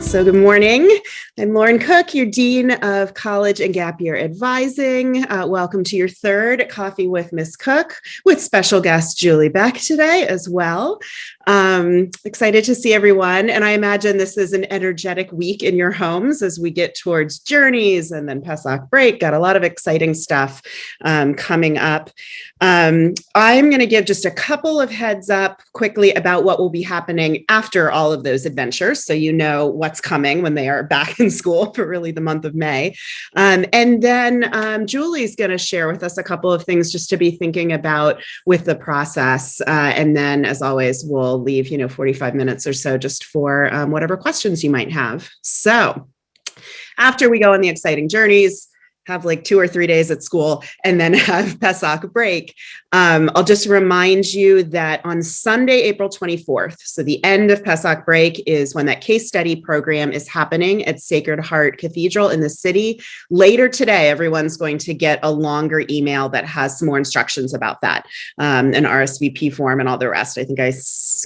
So good morning. I'm Lauren Cook, your Dean of College and Gap Year Advising. Welcome to your third Coffee with Miss Cook with special guest Julie Beck today as well. Excited to see everyone. And I imagine this is an energetic week in your homes as we get towards journeys and then Pesach break. Got a lot of exciting stuff coming up. I'm going to give just a couple of heads up quickly about what will be happening after all of those adventures, so you know what's coming when they are back in school for really the month of May. And then Julie's going to share with us a couple of things just to be thinking about with the process. And then, as always, we'll leave 45 minutes or so just for whatever questions you might have. So after we go on the exciting journeys, have like 2 or 3 days at school, and then have Pesach break. I'll just remind you that on Sunday, April 24th, so the end of Pesach break is when that case study program is happening at Sacred Heart Cathedral in the city. Later today, everyone's going to get a longer email that has some more instructions about that, an RSVP form and all the rest. I think I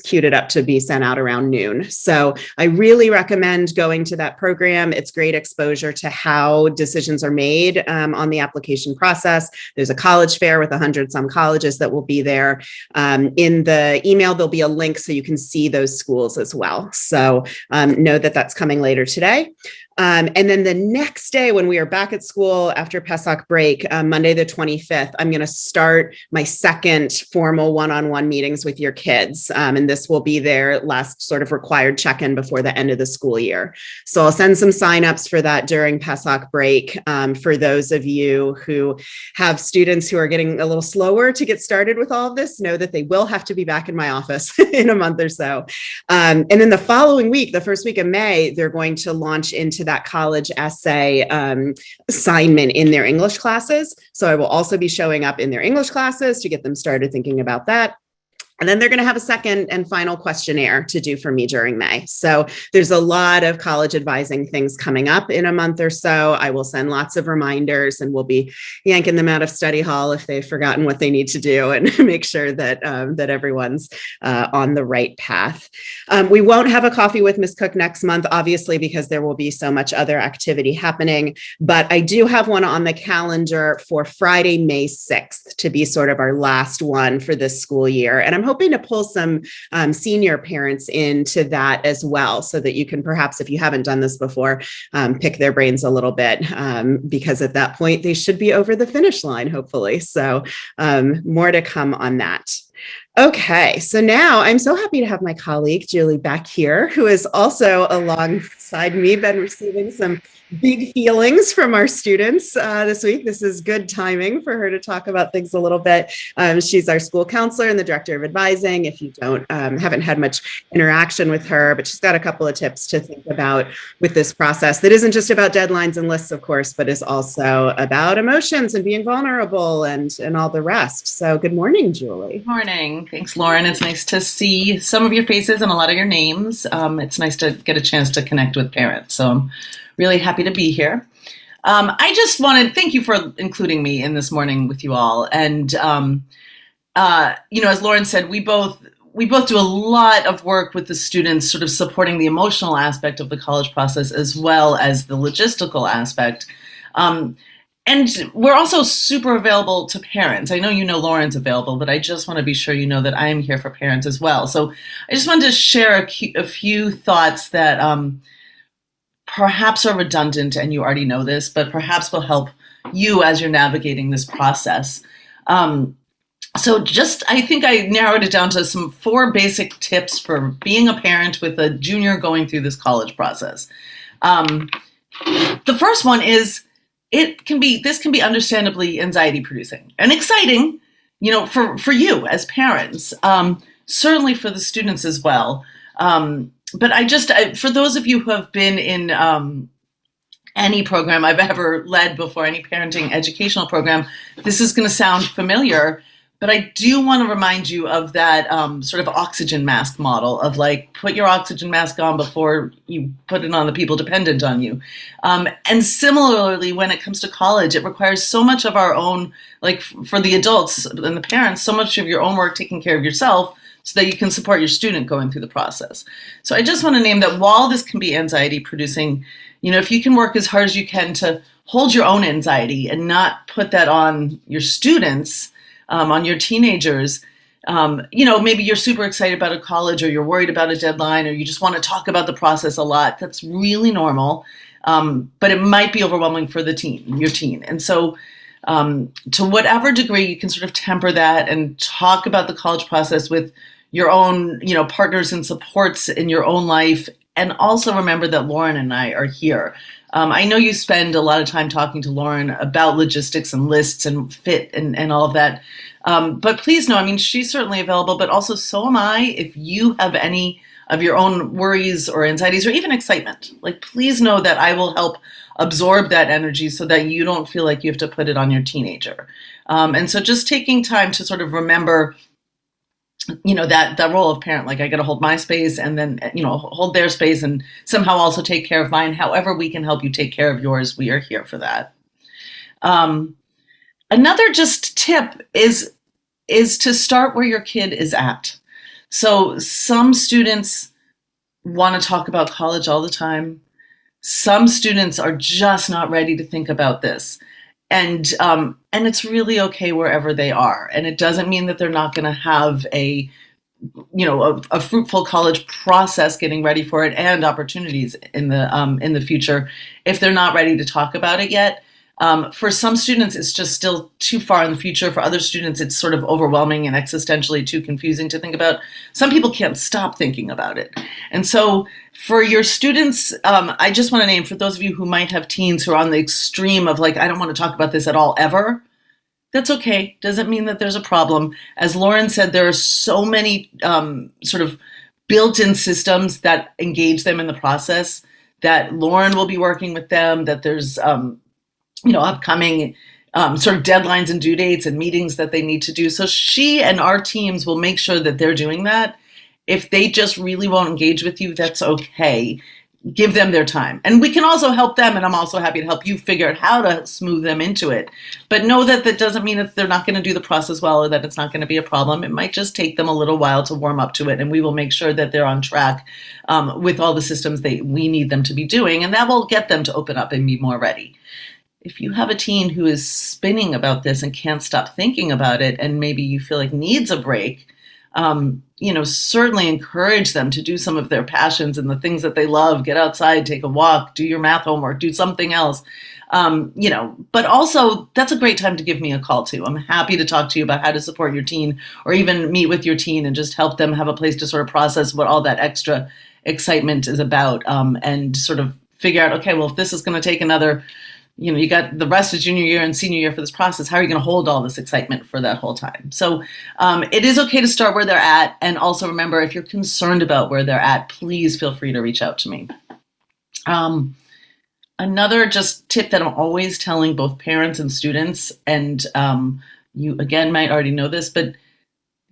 queued it up to be sent out around noon. So I really recommend going to that program. It's great exposure to how decisions are made on the application process. There's a college fair with 100-some colleges that will be there. In the email, there'll be a link so you can see those schools as well. So know that that's coming later today. And then the next day when we are back at school after Pesach break, Monday the 25th, I'm going to start my second formal one-on-one meetings with your kids. And this will be their last sort of required check-in before the end of the school year. So I'll send some signups for that during Pesach break. For those of you who have students who are getting a little slower to get started with all of this, know that they will have to be back in my office in a month or so. And then the following week, the first week of May, they're going to launch into that college essay assignment in their English classes. So I will also be showing up in their English classes to get them started thinking about that. And then they're going to have a second and final questionnaire to do for me during May. So there's a lot of college advising things coming up in a month or so. I will send lots of reminders and we'll be yanking them out of study hall if they've forgotten what they need to do and make sure that that everyone's on the right path. We won't have a Coffee with Miss Cook next month, obviously, because there will be so much other activity happening. But I do have one on the calendar for Friday, May 6th to be sort of our last one for this school year. And I'm hoping to pull some senior parents into that as well, so that you can perhaps, if you haven't done this before, pick their brains a little bit, because at that point they should be over the finish line, hopefully. So more to come on that. Okay, so now I'm so happy to have my colleague Julie Beck here, who is also alongside me, been receiving some big feelings from our students this week. This is good timing for her to talk about things a little bit. She's our school counselor and the director of advising. If you haven't had much interaction with her, but she's got a couple of tips to think about with this process that isn't just about deadlines and lists, of course, but is also about emotions and being vulnerable and all the rest. So good morning, Julie. Good morning. Thanks, Lauren. It's nice to see some of your faces and a lot of your names. It's nice to get a chance to connect with parents. So I'm really happy to be here. I just wanted, thank you for including me in this morning with you all. And, as Lauren said, we both do a lot of work with the students, sort of supporting the emotional aspect of the college process as well as the logistical aspect. And we're also super available to parents. I know Lauren's available, but I just want to be sure you know that I'm here for parents as well. So I just wanted to share a few thoughts that perhaps are redundant and you already know this, but perhaps will help you as you're navigating this process. I think I narrowed it down to 4 basic tips for being a parent with a junior going through this college process. The first one is, this can be understandably anxiety producing and exciting, for you as parents, certainly for the students as well. But for those of you who have been in any program I've ever led before, any parenting educational program, this is going to sound familiar, but I do want to remind you of that sort of oxygen mask model of put your oxygen mask on before you put it on the people dependent on you. And similarly, when it comes to college, it requires so much of our own, for the adults and the parents, so much of your own work taking care of yourself, so that you can support your student going through the process. So I just want to name that while this can be anxiety producing, if you can work as hard as you can to hold your own anxiety and not put that on your students, on your teenagers. Maybe you're super excited about a college, or you're worried about a deadline, or you just want to talk about the process a lot. That's really normal. But it might be overwhelming for your teen. And so to whatever degree you can sort of temper that and talk about the college process with your own, partners and supports in your own life. And also remember that Lauren and I are here. I know you spend a lot of time talking to Lauren about logistics and lists and fit and all of that. But please know, she's certainly available, but also so am I. If you have any of your own worries or anxieties or even excitement, please know that I will help absorb that energy so that you don't feel like you have to put it on your teenager. And so just taking time to sort of remember, that role of parent, I got to hold my space and then, hold their space and somehow also take care of mine. However we can help you take care of yours, we are here for that. Another just tip is to start where your kid is at. So some students want to talk about college all the time. Some students are just not ready to think about this. And it's really okay wherever they are. And it doesn't mean that they're not going to have a fruitful college process getting ready for it and opportunities in the future if they're not ready to talk about it yet. For some students, it's just still too far in the future. For other students, it's sort of overwhelming and existentially too confusing to think about. Some people can't stop thinking about it. And so for your students, I just want to name, for those of you who might have teens who are on the extreme of I don't want to talk about this at all ever, that's okay. Doesn't mean that there's a problem. As Lauren said, there are so many sort of built-in systems that engage them in the process, that Lauren will be working with them, that there's upcoming sort of deadlines and due dates and meetings that they need to do. So she and our teams will make sure that they're doing that. If they just really won't engage with you, that's okay. Give them their time. And we can also help them, and I'm also happy to help you figure out how to smooth them into it. But know that that doesn't mean that they're not going to do the process well or that it's not going to be a problem. It might just take them a little while to warm up to it, and we will make sure that they're on track with all the systems we need them to be doing, and that will get them to open up and be more ready. If you have a teen who is spinning about this and can't stop thinking about it, and maybe you feel like needs a break, certainly encourage them to do some of their passions and the things that they love. Get outside, take a walk, do your math homework, do something else. But also that's a great time to give me a call too. I'm happy to talk to you about how to support your teen, or even meet with your teen and just help them have a place to sort of process what all that extra excitement is about, and sort of figure out, okay, well, if this is going to take another, you got the rest of junior year and senior year for this process, how are you going to hold all this excitement for that whole time? So it is okay to start where they're at. And also remember, if you're concerned about where they're at, please feel free to reach out to me. Another just tip that I'm always telling both parents and students, and you again might already know this, but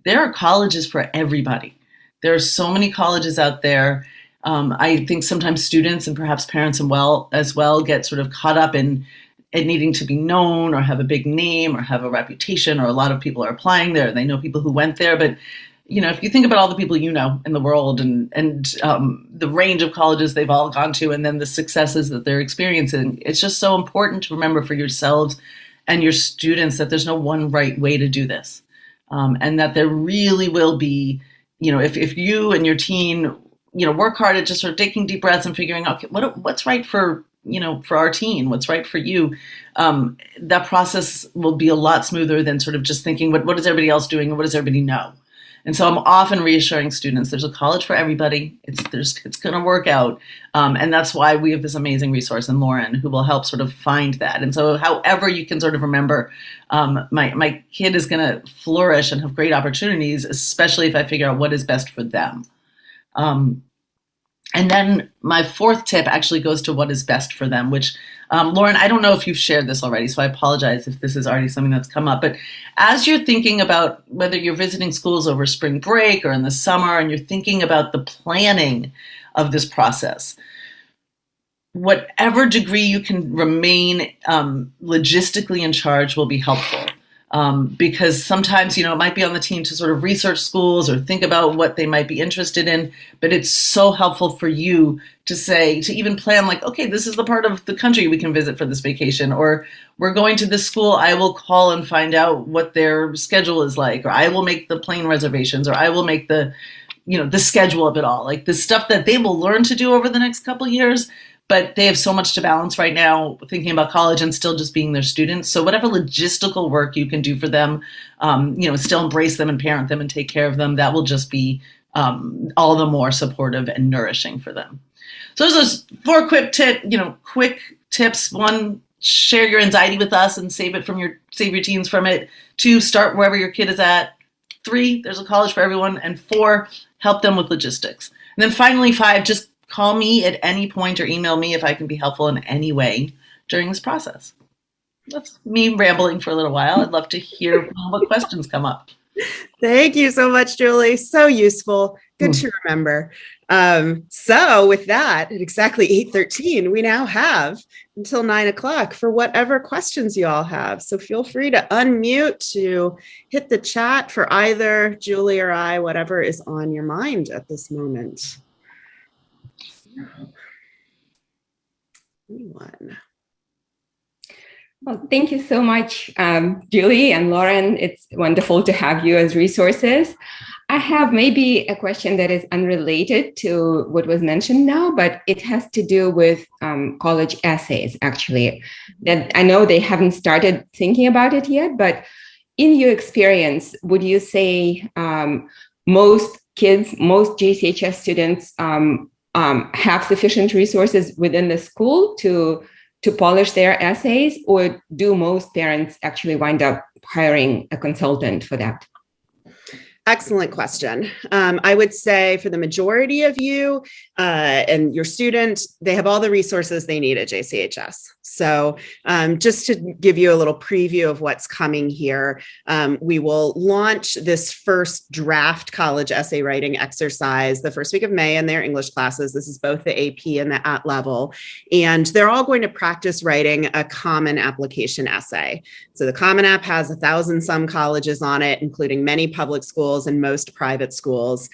there are colleges for everybody. There are so many colleges out there. I think sometimes students and perhaps parents as well get sort of caught up in it needing to be known or have a big name or have a reputation, or a lot of people are applying there. They know people who went there. But, if you think about all the people in the world and the range of colleges they've all gone to, and then the successes that they're experiencing, it's just so important to remember for yourselves and your students that there's no one right way to do this. And that there really will be, if you and your teen work hard at just sort of taking deep breaths and figuring out, okay, what's right for our teen, what's right for you. That process will be a lot smoother than sort of just thinking, what is everybody else doing and what does everybody know? And so I'm often reassuring students, there's a college for everybody. It's going to work out. And that's why we have this amazing resource in Lauren, who will help sort of find that. And so however you can sort of remember, my kid is going to flourish and have great opportunities, especially if I figure out what is best for them. And then my fourth tip actually goes to what is best for them, which, Lauren, I don't know if you've shared this already, so I apologize if this is already something that's come up. But as you're thinking about whether you're visiting schools over spring break or in the summer, and you're thinking about the planning of this process, whatever degree you can remain logistically in charge will be helpful. because sometimes, it might be on the team to sort of research schools or think about what they might be interested in, but it's so helpful for you to even plan like, okay, this is the part of the country we can visit for this vacation, or we're going to this school, I will call and find out what their schedule is like, or I will make the plane reservations, or I will make the schedule of it all, like the stuff that they will learn to do over the next couple of years. But they have so much to balance right now, thinking about college and still just being their students. So whatever logistical work you can do for them, still embrace them and parent them and take care of them, that will just be all the more supportive and nourishing for them. So those are 4 quick tips. 1, share your anxiety with us and save your teens from it. 2, start wherever your kid is at. 3, there's a college for everyone. And 4, help them with logistics. And then finally, 5, just call me at any point or email me if I can be helpful in any way during this process. That's me rambling for a little while. I'd love to hear what questions come up. Thank you so much, Julie. So useful. Good to remember. So with that, at exactly 8:13, we now have until 9 o'clock for whatever questions you all have. So feel free to unmute, to hit the chat for either Julie or I, whatever is on your mind at this moment. Anyone? Well, thank you so much, Julie and Lauren. It's wonderful to have you as resources. I have maybe a question that is unrelated to what was mentioned now, but it has to do with college essays, actually. That I know they haven't started thinking about it yet, but in your experience, would you say most JCHS students have sufficient resources within the school to polish their essays, or do most parents actually wind up hiring a consultant for that? Excellent question. I would say for the majority of you and your students, they have all the resources they need at JCHS. So just to give you a little preview of what's coming here, we will launch this first draft college essay writing exercise the first week of May in their English classes. This is both the AP and the at level. And they're all going to practice writing a common application essay. So the Common App has 1,000 some colleges on it, including many public schools and most private schools.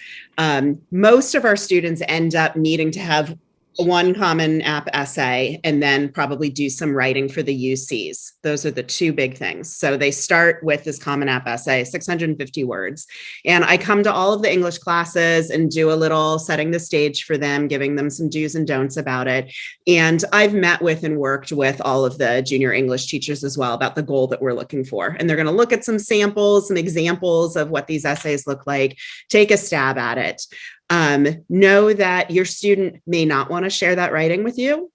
Most of our students end up needing to have one Common App essay and then probably do some writing for the UCs. Those are the 2 big things. So they start with this Common App essay, 650 words. And I come to all of the English classes and do a little setting the stage for them, giving them some do's and don'ts about it. And I've met with and worked with all of the junior English teachers as well about the goal that we're looking for. And they're going to look at some samples, some examples of what these essays look like, take a stab at it. Know that your student may not want to share that writing with you.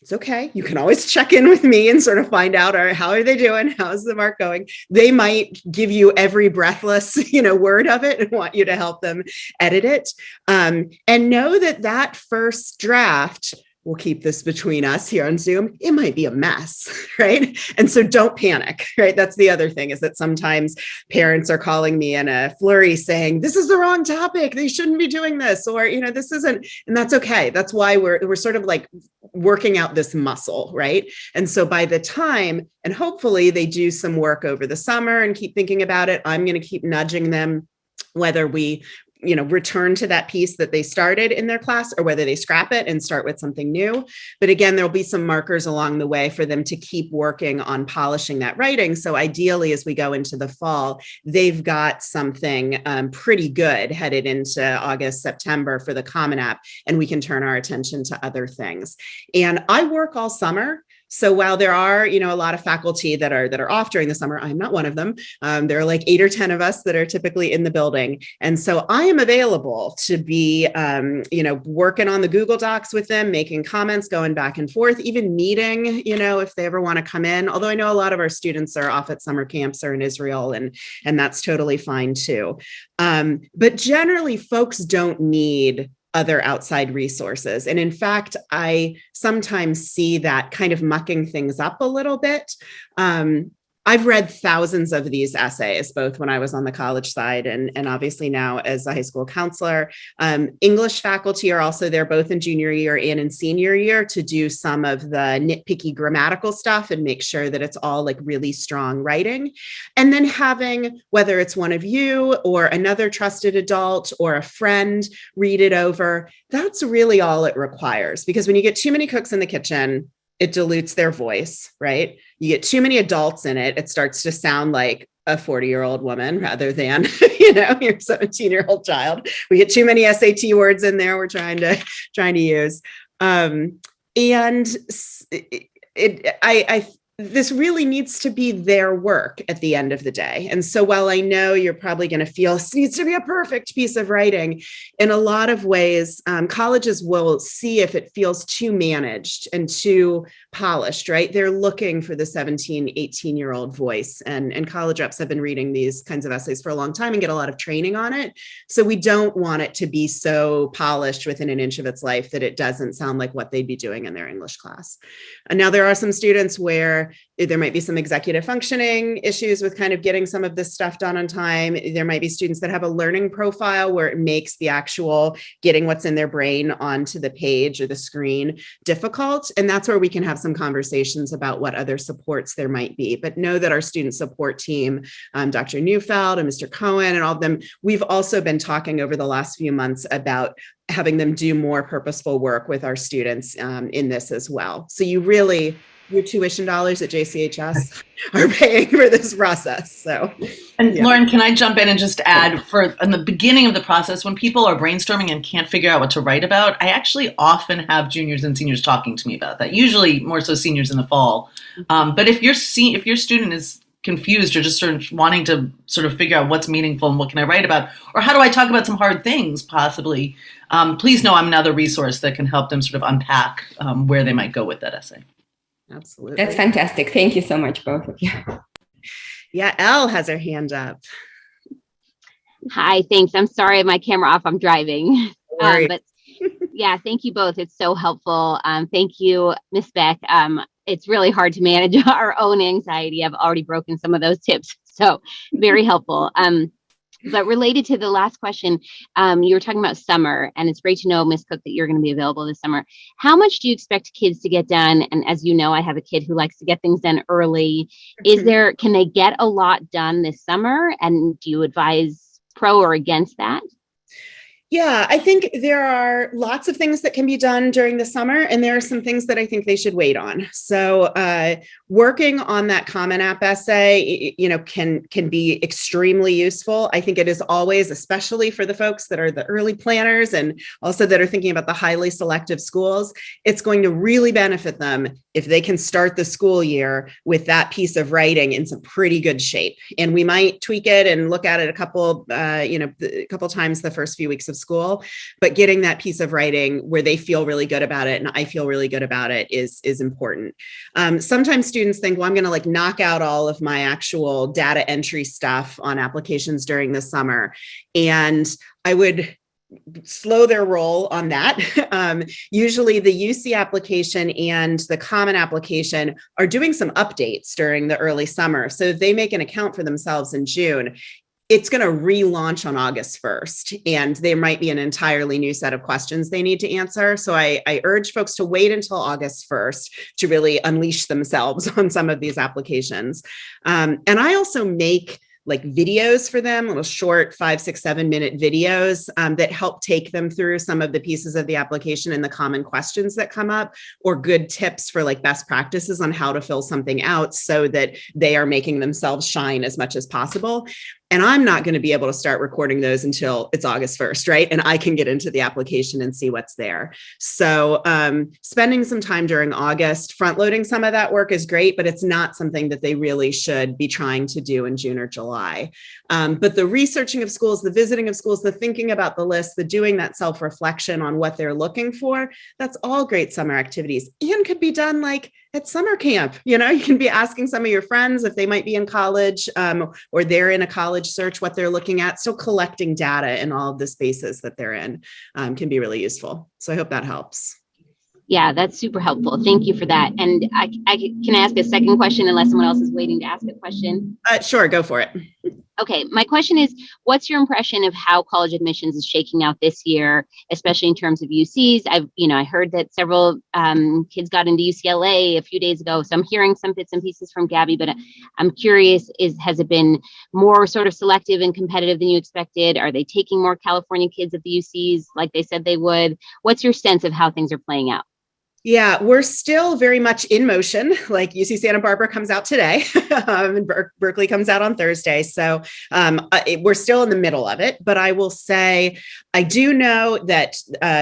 It's okay. You can always check in with me and sort of find out, all right, how are they doing? How's the mark going? They might give you every breathless, word of it and want you to help them edit it. And know that first draft, we'll keep this between us here on Zoom, it might be a mess, right? And so don't panic, right? That's the other thing, is that sometimes parents are calling me in a flurry saying, this is the wrong topic, they shouldn't be doing this, or, this isn't, and that's okay. That's why we're sort of like working out this muscle, right? And so by the time, and hopefully they do some work over the summer and keep thinking about it, I'm going to keep nudging them, whether we return to that piece that they started in their class or whether they scrap it and start with something new. But again, there'll be some markers along the way for them to keep working on polishing that writing. So ideally, as we go into the fall, they've got something pretty good headed into August, September for the Common App, and we can turn our attention to other things. And I work all summer. So while there are, a lot of faculty that are off during the summer, I'm not one of them. There are like 8 or 10 of us that are typically in the building. And so I am available to be, working on the Google Docs with them, making comments, going back and forth, even meeting, if they ever want to come in. Although I know a lot of our students are off at summer camps or in Israel, and that's totally fine too. But generally, folks don't need other outside resources. And in fact, I sometimes see that kind of mucking things up a little bit. I've read thousands of these essays, both when I was on the college side and obviously now as a high school counselor. English faculty are also there both in junior year and in senior year to do some of the nitpicky grammatical stuff and make sure that it's all like really strong writing. And then having, whether it's one of you or another trusted adult or a friend read it over, that's really all it requires. Because when you get too many cooks in the kitchen, it dilutes their voice, right? You get too many adults in it, it starts to sound like a 40-year-old woman rather than, your 17-year-old child. We get too many SAT words in there we're trying to use. This really needs to be their work at the end of the day. And so while I know you're probably going to feel this needs to be a perfect piece of writing, in a lot of ways, colleges will see if it feels too managed and too polished, right? They're looking for the 17, 18-year-old voice. And college reps have been reading these kinds of essays for a long time and get a lot of training on it. So we don't want it to be so polished within an inch of its life that it doesn't sound like what they'd be doing in their English class. And now there are some students where there might be some executive functioning issues with kind of getting some of this stuff done on time. There might be students that have a learning profile where it makes the actual getting what's in their brain onto the page or the screen difficult. And that's where we can have some conversations about what other supports there might be. But know that our student support team, Dr. Neufeld and Mr. Cohen and all of them, we've also been talking over the last few months about having them do more purposeful work with our students in this as well. So your tuition dollars at JCHS are paying for this process. So, and yeah. Lauren, can I jump in and just add in the beginning of the process, when people are brainstorming and can't figure out what to write about, I actually often have juniors and seniors talking to me about that, usually more so seniors in the fall. But if your student is confused or just sort of wanting to sort of figure out what's meaningful and what can I write about, or how do I talk about some hard things possibly, please know I'm another resource that can help them sort of unpack where they might go with that essay. Absolutely. That's fantastic. Thank you so much, both of you. Yeah, Elle has her hand up. Hi, thanks. I'm sorry, my camera off. I'm driving. But yeah, thank you both. It's so helpful. Thank you, Ms. Beck. It's really hard to manage our own anxiety. I've already broken some of those tips, so very helpful. But related to the last question, you were talking about summer, and it's great to know, Ms. Cook, that you're going to be available this summer. How much do you expect kids to get done? And as you know, I have a kid who likes to get things done early. Can they get a lot done this summer? And do you advise pro or against that? Yeah, I think there are lots of things that can be done during the summer, and there are some things that I think they should wait on. So working on that Common App essay, can be extremely useful. I think it is always, especially for the folks that are the early planners and also that are thinking about the highly selective schools, it's going to really benefit them if they can start the school year with that piece of writing in some pretty good shape. And we might tweak it and look at it a couple times the first few weeks of school, but getting that piece of writing where they feel really good about it and I feel really good about it is important. Sometimes students think, well, I'm going to knock out all of my actual data entry stuff on applications during the summer. And I would slow their roll on that. Usually the UC application and the Common application are doing some updates during the early summer. So if they make an account for themselves in June, it's going to relaunch on August 1st, and there might be an entirely new set of questions they need to answer. So I urge folks to wait until August 1st to really unleash themselves on some of these applications. And I also make videos for them, little short 5, 6, 7-minute videos that help take them through some of the pieces of the application and the common questions that come up, or good tips for best practices on how to fill something out so that they are making themselves shine as much as possible. And I'm not going to be able to start recording those until it's August 1st, right? And I can get into the application and see what's there. So spending some time during August, front loading some of that work is great, but it's not something that they really should be trying to do in June or July. But the researching of schools, the visiting of schools, the thinking about the list, the doing that self-reflection on what they're looking for, that's all great summer activities and could be done at summer camp. You can be asking some of your friends if they might be in college or they're in a college search, what they're looking at. So collecting data in all of the spaces that they're in can be really useful. So I hope that helps. Yeah, that's super helpful. Thank you for that. And I can ask a second question unless someone else is waiting to ask a question. Sure, go for it. Okay, my question is, what's your impression of how college admissions is shaking out this year, especially in terms of UCs? I heard that several kids got into UCLA a few days ago, so I'm hearing some bits and pieces from Gabby, but I'm curious, has it been more sort of selective and competitive than you expected? Are they taking more California kids at the UCs like they said they would? What's your sense of how things are playing out? Yeah, we're still very much in motion. Like UC Santa Barbara comes out today, and Berkeley comes out on Thursday. So we're still in the middle of it. But I will say, I do know that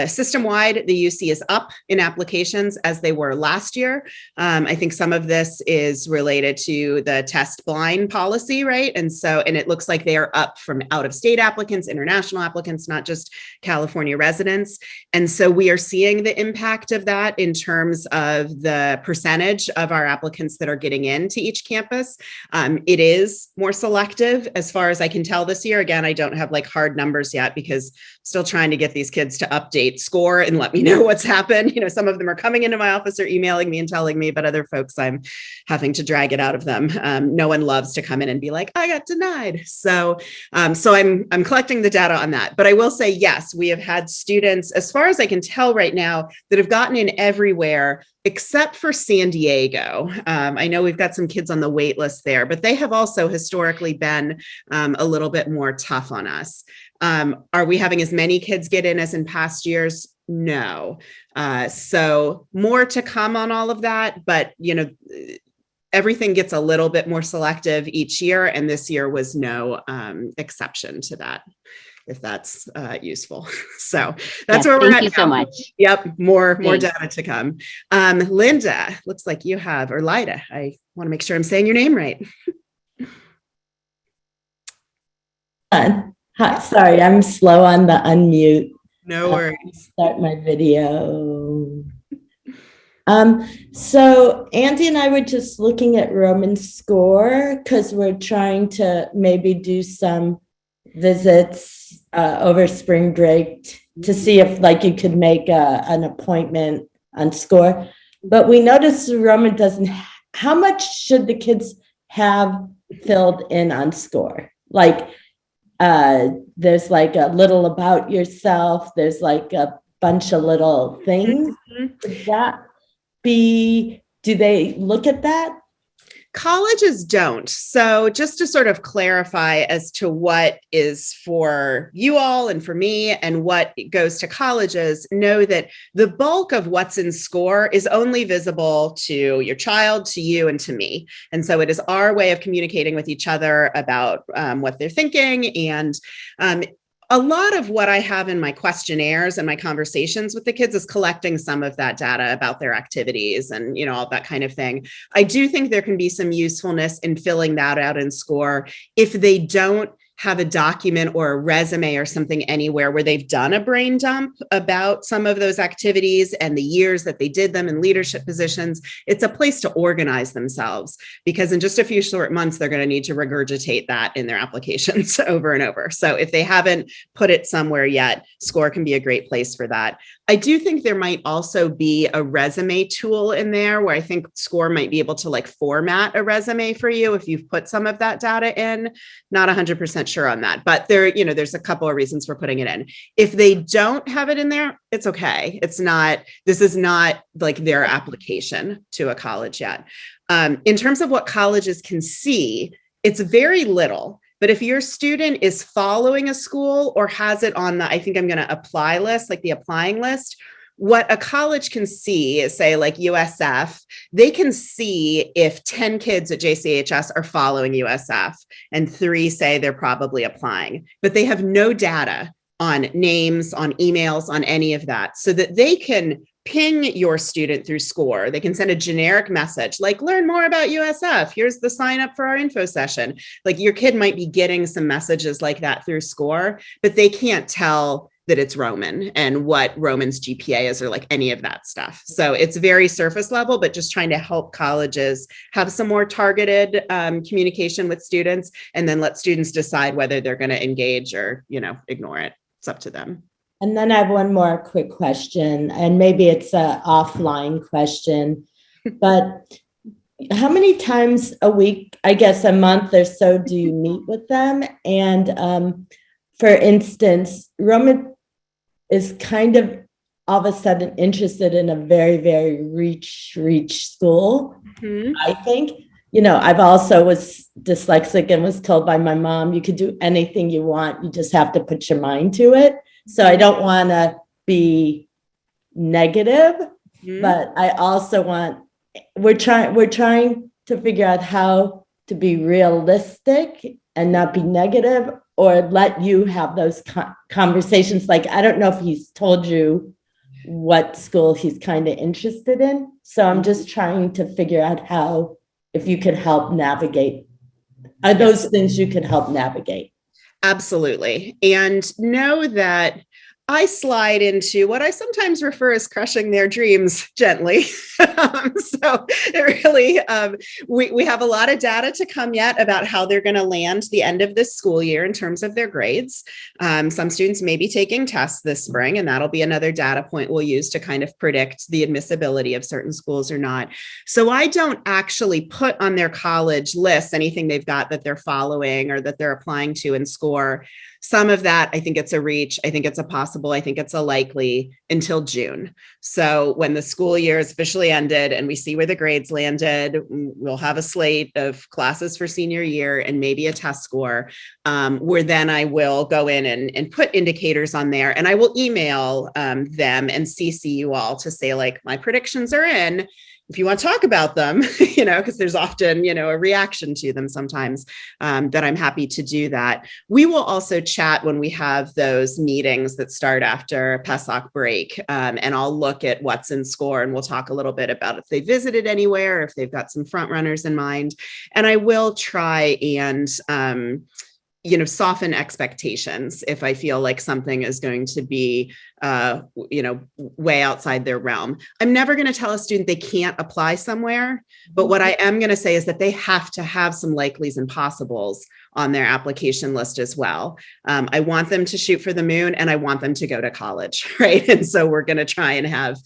system-wide, the UC is up in applications as they were last year. I think some of this is related to the test blind policy, right? And it looks like they are up from out-of-state applicants, international applicants, not just California residents. And so we are seeing the impact of that in terms of the percentage of our applicants that are getting into each campus. It is more selective as far as I can tell this year. Again, I don't have like hard numbers yet because I'm still trying to get these kids to update score and let me know what's happened. Some of them are coming into my office or emailing me and telling me, but other folks I'm having to drag it out of them. No one loves to come in and be like, I got denied. So I'm collecting the data on that. But I will say, yes, we have had students, as far as I can tell right now, that have gotten in everywhere except for San Diego. I know we've got some kids on the wait list there, but they have also historically been a little bit more tough on us. Are we having as many kids get in as in past years? No. So more to come on all of that, but everything gets a little bit more selective each year, and this year was no exception to that, if that's useful. So that's where we're at. Thank you so much. Yep, more data to come. Linda, looks like you have, or Lida, I want to make sure I'm saying your name right. Hi, sorry, I'm slow on the unmute. No worries. Start my video. So Andy and I were just looking at Roman score because we're trying to maybe do some visits over spring break to see if you could make an appointment on score. But we noticed the Roman doesn't. How much should the kids have filled in on score? There's a little about yourself. There's a bunch of little things. Would that be, do they look at that? Colleges don't. So just to sort of clarify as to what is for you all and for me and what goes to colleges, know that the bulk of what's in score is only visible to your child, to you, and to me. And so it is our way of communicating with each other about what they're thinking. And a lot of what I have in my questionnaires and my conversations with the kids is collecting some of that data about their activities and, all that kind of thing. I do think there can be some usefulness in filling that out in score if they don't have a document or a resume or something anywhere where they've done a brain dump about some of those activities and the years that they did them in leadership positions. It's a place to organize themselves, because in just a few short months, they're going to need to regurgitate that in their applications over and over. So if they haven't put it somewhere yet, SCORE can be a great place for that. I do think there might also be a resume tool in there where I think SCORE might be able to format a resume for you if you've put some of that data in. Not 100% sure on that, but there's a couple of reasons for putting it in. If they don't have it in there, it's okay. This is not their application to a college yet. In terms of what colleges can see, it's very little. But if your student is following a school or has it on the, I think I'm going to apply list, the applying list, what a college can see is, say, USF, they can see if 10 kids at JCHS are following USF and 3 say they're probably applying, but they have no data on names, on emails, on any of that, so that they can ping your student through SCORE. They can send a generic message learn more about USF. Here's the sign up for our info session. Your kid might be getting some messages like that through SCORE, but they can't tell that it's Roman and what Roman's GPA is or any of that stuff. So it's very surface level, but just trying to help colleges have some more targeted communication with students, and then let students decide whether they're going to engage or, ignore it. It's up to them. And then I have one more quick question, and maybe it's an offline question, but how many times a week, I guess a month or so, do you meet with them? And for instance, Roman is kind of all of a sudden interested in a very, very reach school, I think. You know, I've also was dyslexic and was told by my mom, you could do anything you want. You just have to put your mind to it. So I don't want to be negative, but I also want, we're trying to figure out how to be realistic and not be negative, or let you have those conversations. Like, I don't know if he's told you what school he's kind of interested in. So I'm just trying to figure out how, if you could help navigate, are those things you could help navigate? Absolutely. And know that I slide into what I sometimes refer as crushing their dreams gently. So it really, we have a lot of data to come yet about how they're going to land the end of this school year in terms of their grades. Some students may be taking tests this spring, and that'll be another data point we'll use to kind of predict the admissibility of certain schools or not. So I don't actually put on their college list anything they've got that they're following or that they're applying to and score. Some of that, I think it's a reach. I think it's a possible. I think it's a likely until June. So when the school year is officially ended and we see where the grades landed, we'll have a slate of classes for senior year and maybe a test score, where then I will go in and put indicators on there, and I will email them and CC you all to say, like, my predictions are in. If you want to talk about them, because there's often, a reaction to them sometimes, that I'm happy to do that. We will also chat when we have those meetings that start after Pesach break, and I'll look at what's in score, and we'll talk a little bit about if they visited anywhere, if they've got some front runners in mind. And I will try and soften expectations if I feel like something is going to be, way outside their realm. I'm never going to tell a student they can't apply somewhere, but what I am going to say is that they have to have some likelies and possibles on their application list as well. I want them to shoot for the moon, and I want them to go to college, right? And so we're going to try and have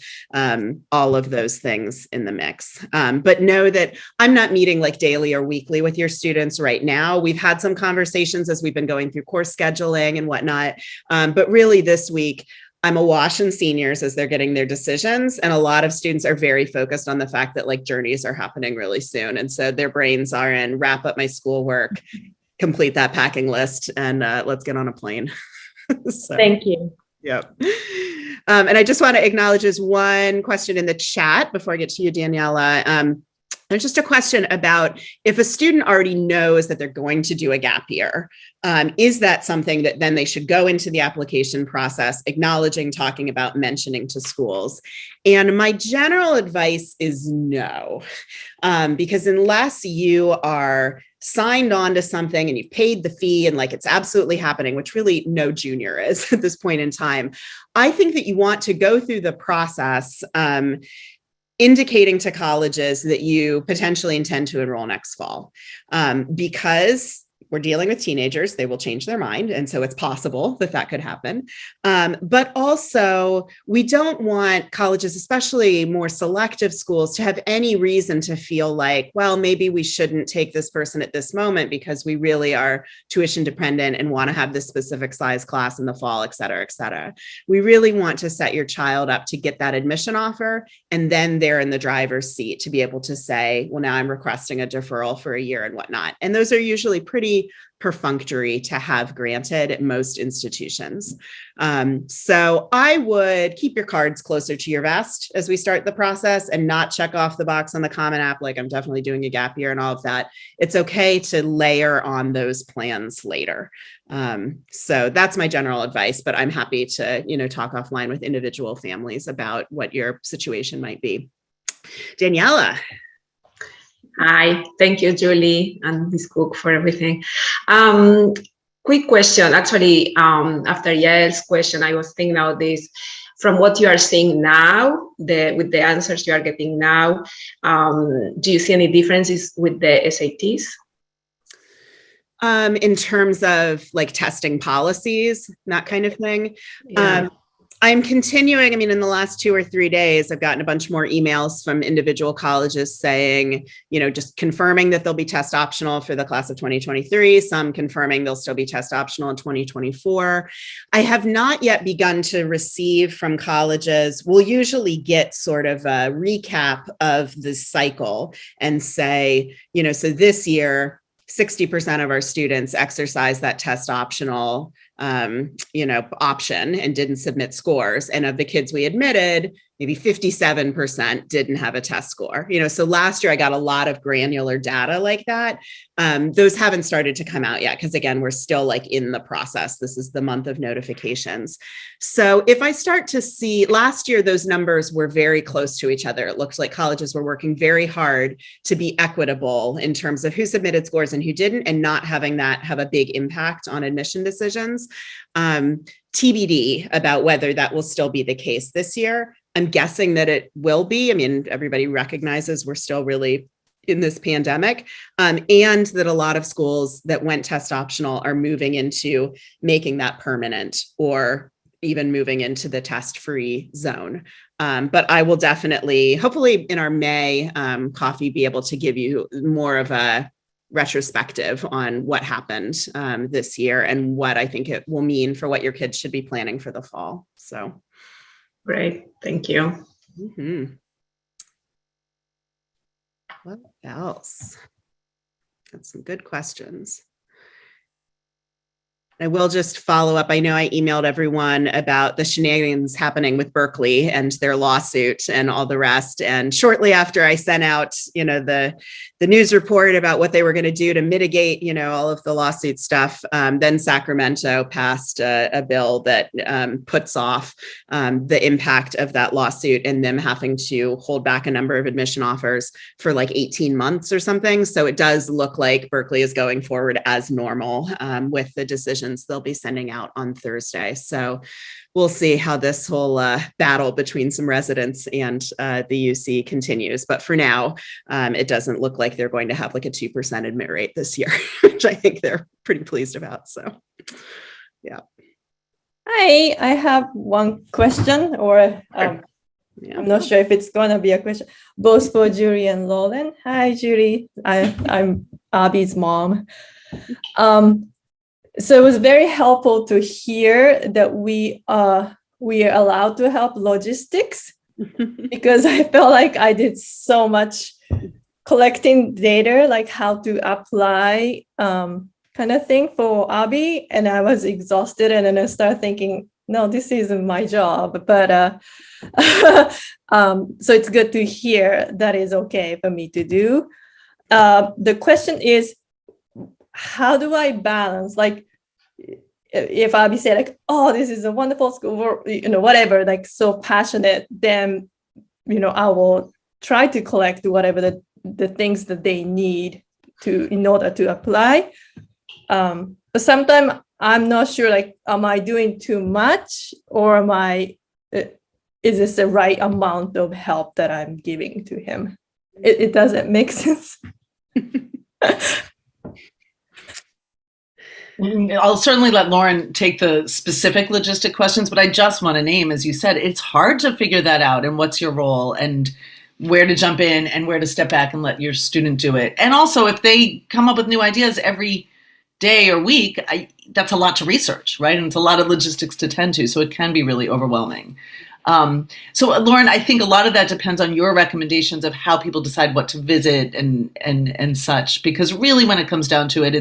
all of those things in the mix. But know that I'm not meeting like daily or weekly with your students right now. We've had some conversations as we've been going through course scheduling and whatnot. But really this week, I'm awash in seniors as they're getting their decisions. And a lot of students are very focused on the fact that like journeys are happening really soon. And so their brains are in wrap up my schoolwork, complete that packing list, and let's get on a plane. So, thank you. Yep. And I just want to acknowledge there's one question in the chat before I get to you, Daniela. There's just a question about if a student already knows that they're going to do a gap year, is that something that then they should go into the application process, acknowledging, talking about, mentioning to schools? And my general advice is no, because unless you are signed on to something and you've paid the fee and like it's absolutely happening, which really no junior is at this point in time, I think that you want to go through the process, indicating to colleges that you potentially intend to enroll next fall, because we're dealing with teenagers. They will change their mind. And so it's possible that that could happen. But also, we don't want colleges, especially more selective schools, to have any reason to feel like, well, maybe we shouldn't take this person at this moment because we really are tuition dependent and want to have this specific size class in the fall, et cetera, et cetera. We really want to set your child up to get that admission offer. And then they're in the driver's seat to be able to say, well, now I'm requesting a deferral for a year and whatnot. And those are usually pretty perfunctory to have granted at most institutions. So I would keep your cards closer to your vest as we start the process and not check off the box on the Common App, like I'm definitely doing a gap year and all of that. It's okay to layer on those plans later. So that's my general advice, but I'm happy to, talk offline with individual families about what your situation might be. Daniela. Hi, thank you, Julie and Ms. Cook, for everything. Quick question. Actually, after Yael's question, I was thinking about this. From what you are seeing now, with the answers you are getting now, do you see any differences with the SATs? In terms of like testing policies, that kind of thing. Yeah. I'm continuing. I mean, in the last 2 or 3 days, I've gotten a bunch more emails from individual colleges saying, just confirming that they'll be test optional for the class of 2023, some confirming they'll still be test optional in 2024. I have not yet begun to receive from colleges. We'll usually get sort of a recap of the cycle and say, so this year, 60% of our students exercise that test optional option and didn't submit scores. And of the kids we admitted, maybe 57% didn't have a test score. So last year I got a lot of granular data like that. Those haven't started to come out yet because, again, we're still in the process. This is the month of notifications. So if I start to see, last year those numbers were very close to each other. It looks like colleges were working very hard to be equitable in terms of who submitted scores and who didn't, and not having that have a big impact on admission decisions. TBD about whether that will still be the case this year. I'm guessing that it will be. I mean, everybody recognizes we're still really in this pandemic, and that a lot of schools that went test optional are moving into making that permanent or even moving into the test-free zone. But I will definitely, hopefully in our May coffee, be able to give you more of a retrospective on what happened this year and what I think it will mean for what your kids should be planning for the fall. So. Great. Thank you. Mm-hmm. What else? Got some good questions. I will just follow up. I know I emailed everyone about the shenanigans happening with Berkeley and their lawsuit and all the rest. And shortly after I sent out, the news report about what they were going to do to mitigate, all of the lawsuit stuff, then Sacramento passed a bill that puts off the impact of that lawsuit and them having to hold back a number of admission offers for 18 months or something. So it does look like Berkeley is going forward as normal with the decisions they'll be sending out on Thursday. So we'll see how this whole battle between some residents and the UC continues. But for now, it doesn't look like they're going to have a 2% admit rate this year, which I think they're pretty pleased about. So, yeah. Hi, I have one question, or I'm not sure if it's going to be a question, both for Julie and Lauren. Hi, Julie. I'm Abby's mom. So it was very helpful to hear that we are allowed to help logistics, because I felt like I did so much collecting data, how to apply kind of thing for Abby, and I was exhausted, and then I started thinking, no, this isn't my job. But so it's good to hear that is okay for me to do. The question is, how do I balance, if Abby said oh, this is a wonderful school, or whatever, so passionate, then I will try to collect whatever the things that they need in order to apply. But sometimes I'm not sure, am I doing too much, or is this the right amount of help that I'm giving to him? It doesn't make sense. I'll certainly let Lauren take the specific logistic questions, but I just want to name, as you said, it's hard to figure that out, and what's your role and where to jump in and where to step back and let your student do it. And also, if they come up with new ideas every day or week, that's a lot to research, right? And it's a lot of logistics to tend to, so it can be really overwhelming. So Lauren, I think a lot of that depends on your recommendations of how people decide what to visit and such, because really when it comes down to it,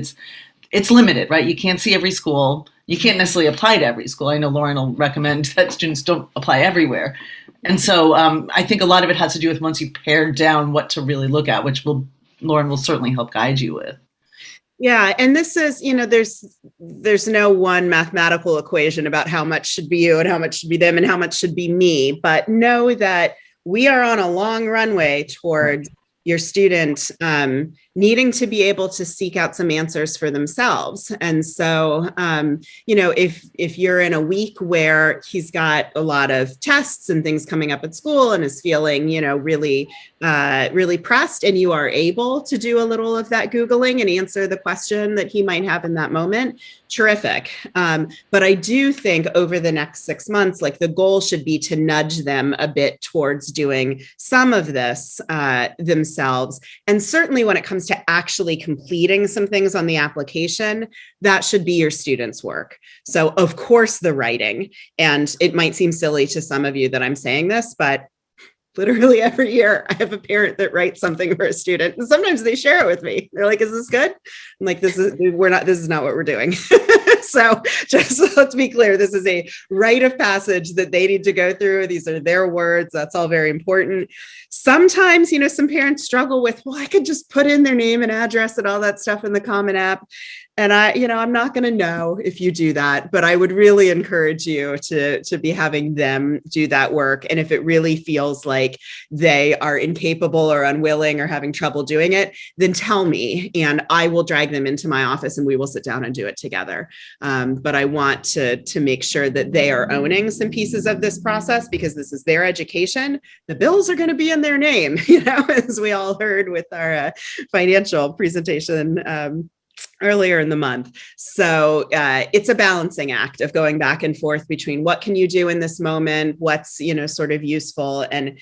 it's limited, right? You can't see every school. You can't necessarily apply to every school. I know Lauren will recommend that students don't apply everywhere. And so I think a lot of it has to do with once you pare down what to really look at, which Lauren will certainly help guide you with. Yeah. And this is, there's no one mathematical equation about how much should be you and how much should be them and how much should be me, but know that we are on a long runway toward your student needing to be able to seek out some answers for themselves. And so, if you're in a week where he's got a lot of tests and things coming up at school and is feeling, really really pressed and you are able to do a little of that Googling and answer the question that he might have in that moment, terrific. But I do think over the next 6 months, like the goal should be to nudge them a bit towards doing some of this themselves. And certainly when it comes to actually completing some things on the application, that should be your students' work. So of course the writing, and it might seem silly to some of you that I'm saying this, but literally every year I have a parent that writes something for a student, and sometimes they share it with me. They're like, is this good? I'm like, this is not what we're doing. So just let's be clear, this is a rite of passage that they need to go through. These are their words. That's all very important. Sometimes, some parents struggle with, well, I could just put in their name and address and all that stuff in the Common App. And I'm not going to know if you do that, but I would really encourage you to be having them do that work. And if it really feels like they are incapable or unwilling or having trouble doing it, then tell me and I will drag them into my office and we will sit down and do it together. But I want to make sure that they are owning some pieces of this process because this is their education. The bills are going to be in their name, as we all heard with our financial presentation earlier in the month. So it's a balancing act of going back and forth between what can you do in this moment, what's, sort of useful and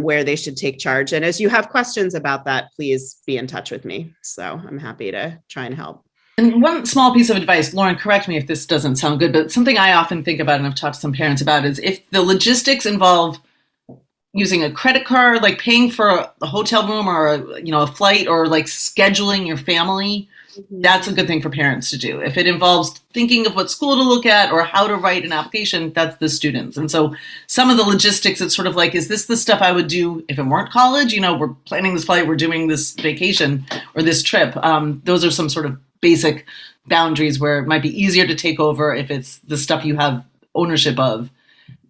where they should take charge. And as you have questions about that, please be in touch with me. So I'm happy to try and help. And one small piece of advice, Lauren, correct me if this doesn't sound good, but something I often think about and I've talked to some parents about is if the logistics involve using a credit card, like paying for a hotel room or a flight or like scheduling your family, that's a good thing for parents to do. If it involves thinking of what school to look at or how to write an application, that's the students. And so some of the logistics, it's sort of like, is this the stuff I would do if it weren't college? We're planning this flight, we're doing this vacation or this trip. Those are some sort of basic boundaries where it might be easier to take over if it's the stuff you have ownership of.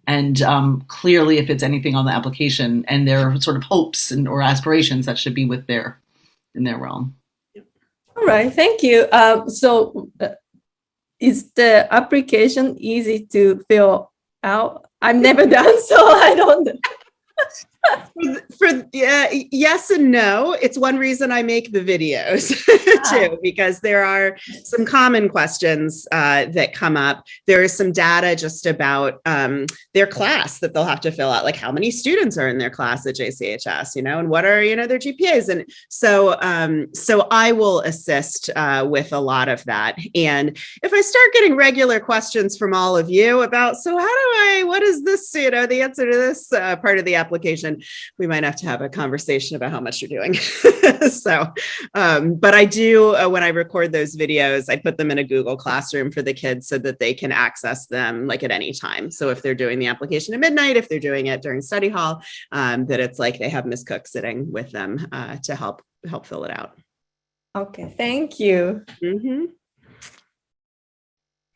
And clearly, if it's anything on the application and their sort of hopes or aspirations, that should be in their realm. All right, thank you. Is the application easy to fill out? I've never done, so I don't know. Yes and no. It's one reason I make the videos too, because there are some common questions that come up. There is some data just about their class that they'll have to fill out, like how many students are in their class at JCHS, and what are their GPAs, and so I will assist with a lot of that. And if I start getting regular questions from all of you about, so what is this, the answer to this part of the application, we might have to have a conversation about how much you're doing. But I do, when I record those videos, I put them in a Google Classroom for the kids so that they can access them like at any time. So if they're doing the application at midnight, if they're doing it during study hall, that it's like they have Ms. Cook sitting with them to help fill it out. Okay, thank you. Mm-hmm.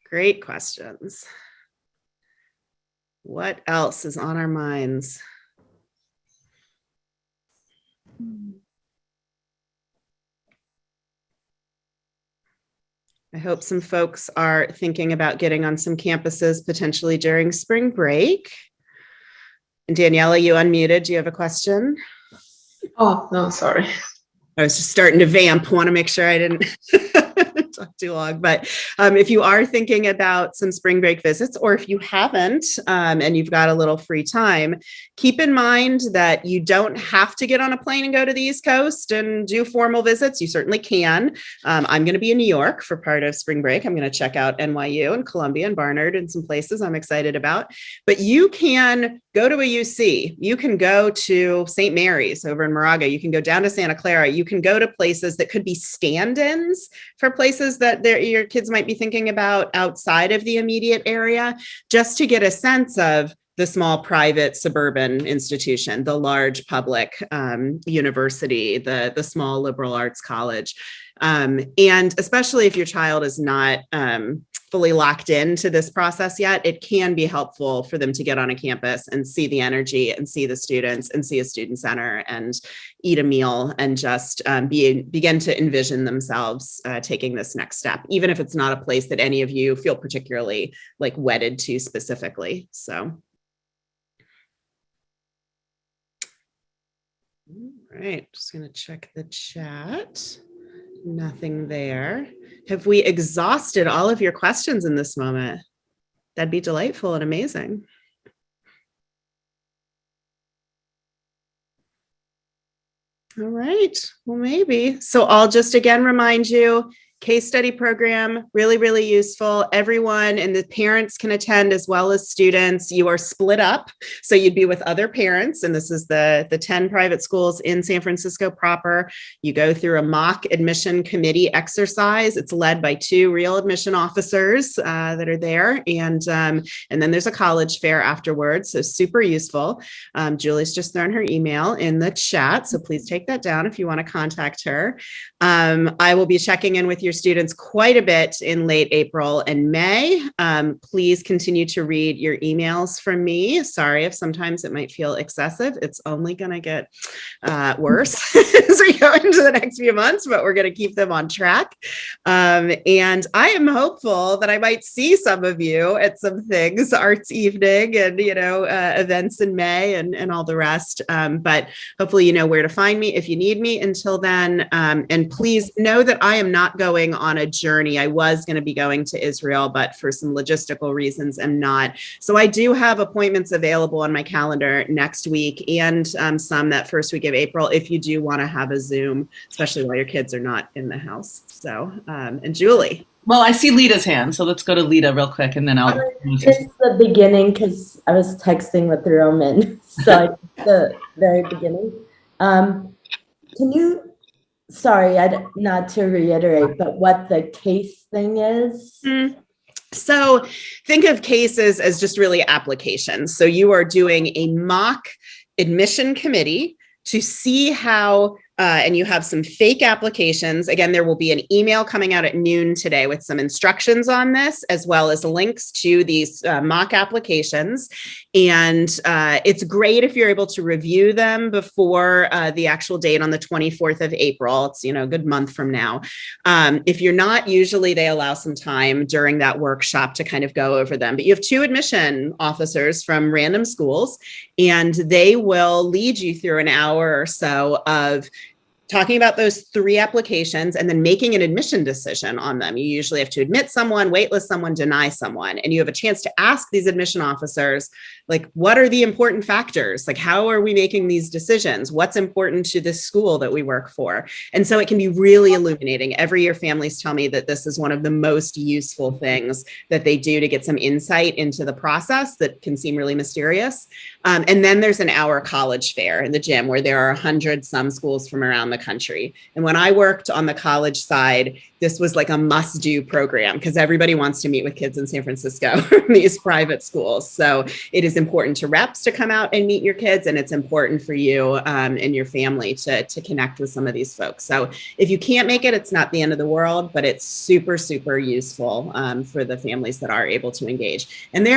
Great questions. What else is on our minds? I hope some folks are thinking about getting on some campuses potentially during spring break. And Daniela, you unmuted. Do you have a question? Oh, no, sorry. I was just starting to vamp. Want to make sure I didn't talk too long. But if you are thinking about some spring break visits, or if you haven't and you've got a little free time, keep in mind that you don't have to get on a plane and go to the East Coast and do formal visits. You certainly can. I'm going to be in New York for part of spring break. I'm going to check out NYU and Columbia and Barnard and some places I'm excited about. But you can go to a UC. You can go to St. Mary's over in Moraga. You can go down to Santa Clara. You can go to places that could be stand-ins for places that your kids might be thinking about outside of the immediate area, just to get a sense of the small private suburban institution, the large public university, the small liberal arts college. And especially if your child is not fully locked into this process yet, it can be helpful for them to get on a campus and see the energy and see the students and see a student center and eat a meal and just begin to envision themselves taking this next step, even if it's not a place that any of you feel particularly like wedded to specifically. So All right, just going to check the chat. Nothing there. Have we exhausted all of your questions in this moment? That'd be delightful and amazing. All right, well, maybe. So I'll just again remind you, case study program, really, really useful. Everyone and the parents can attend as well as students. You are split up. So you'd be with other parents. And this is the 10 private schools in San Francisco proper. You go through a mock admission committee exercise. It's led by 2 real admission officers that are there. And then there's a college fair afterwards. So super useful. Julie's just thrown her email in the chat. So please take that down if you want to contact her. I will be checking in with your students quite a bit in late April and May. Please continue to read your emails from me. Sorry if sometimes it might feel excessive. It's only going to get worse as we go into the next few months, but we're going to keep them on track. And I am hopeful that I might see some of you at some things, arts evening and, events in May and all the rest. But hopefully you know where to find me if you need me until then. And please know that I am not going on a journey. I was going to be going to Israel, but for some logistical reasons, I'm not. So I do have appointments available on my calendar next week and some that first week of April if you do want to have a Zoom, especially while your kids are not in the house. So, and Julie. Well, I see Lita's hand, so let's go to Lita real quick, and then I'll. It's the beginning because I was texting with Roman, so the very beginning. Can you? Sorry, not to reiterate, but what the case thing is? So think of cases as just really applications. So you are doing a mock admission committee to see how, and you have some fake applications. Again, there will be an email coming out at noon today with some instructions on this, as well as links to these mock applications. And it's great if you're able to review them before the actual date on the 24th of April. It's, a good month from now. If you're not, usually they allow some time during that workshop to kind of go over them. But you have 2 admission officers from random schools, and they will lead you through an hour or so of talking about those 3 applications and then making an admission decision on them. You usually have to admit someone, waitlist someone, deny someone, and you have a chance to ask these admission officers, like, what are the important factors? Like, how are we making these decisions? What's important to this school that we work for? And so it can be really illuminating. Every year, families tell me that this is one of the most useful things that they do to get some insight into the process that can seem really mysterious. And then there's an hour college fair in the gym where there are 100 some schools from around the country. And when I worked on the college side, this was like a must-do program because everybody wants to meet with kids in San Francisco from these private schools. So it is important to reps to come out and meet your kids, and it's important for you and your family to connect with some of these folks. So if you can't make it, it's not the end of the world, but it's super, super useful for the families that are able to engage. And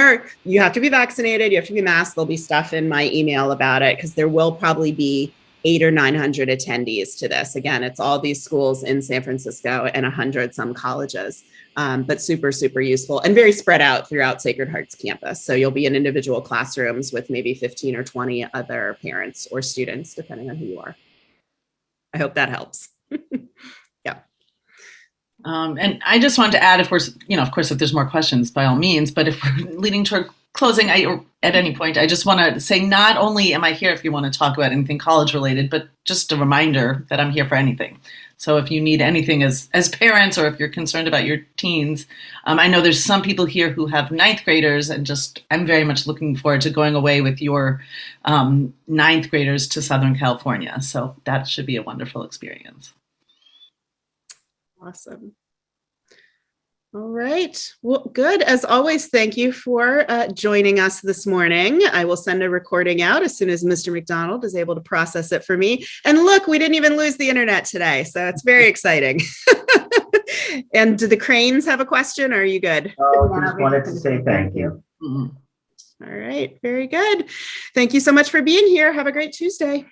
you have to be vaccinated, you have to be masked. There'll be stuff in my email about it because there will probably be 800 or 900 attendees to this. Again, it's all these schools in San Francisco and 100 some colleges, but super, super useful and very spread out throughout Sacred Heart's campus. So you'll be in individual classrooms with maybe 15 or 20 other parents or students, depending on who you are. I hope that helps. Yeah. And I just wanted to add, of course, if there's more questions, by all means, but if we're leading toward closing, at any point, I just want to say, not only am I here if you want to talk about anything college related, but just a reminder that I'm here for anything. So if you need anything as parents, or if you're concerned about your teens, I know there's some people here who have 9th graders, and I'm very much looking forward to going away with your 9th graders to Southern California. So that should be a wonderful experience. Awesome. All right. Well, good. As always, thank you for joining us this morning. I will send a recording out as soon as Mr. McDonald is able to process it for me. And look, we didn't even lose the internet today, so it's very exciting. And do the Cranes have a question? Or are you good? Oh, just wanted to say thank you. All right. Very good. Thank you so much for being here. Have a great Tuesday.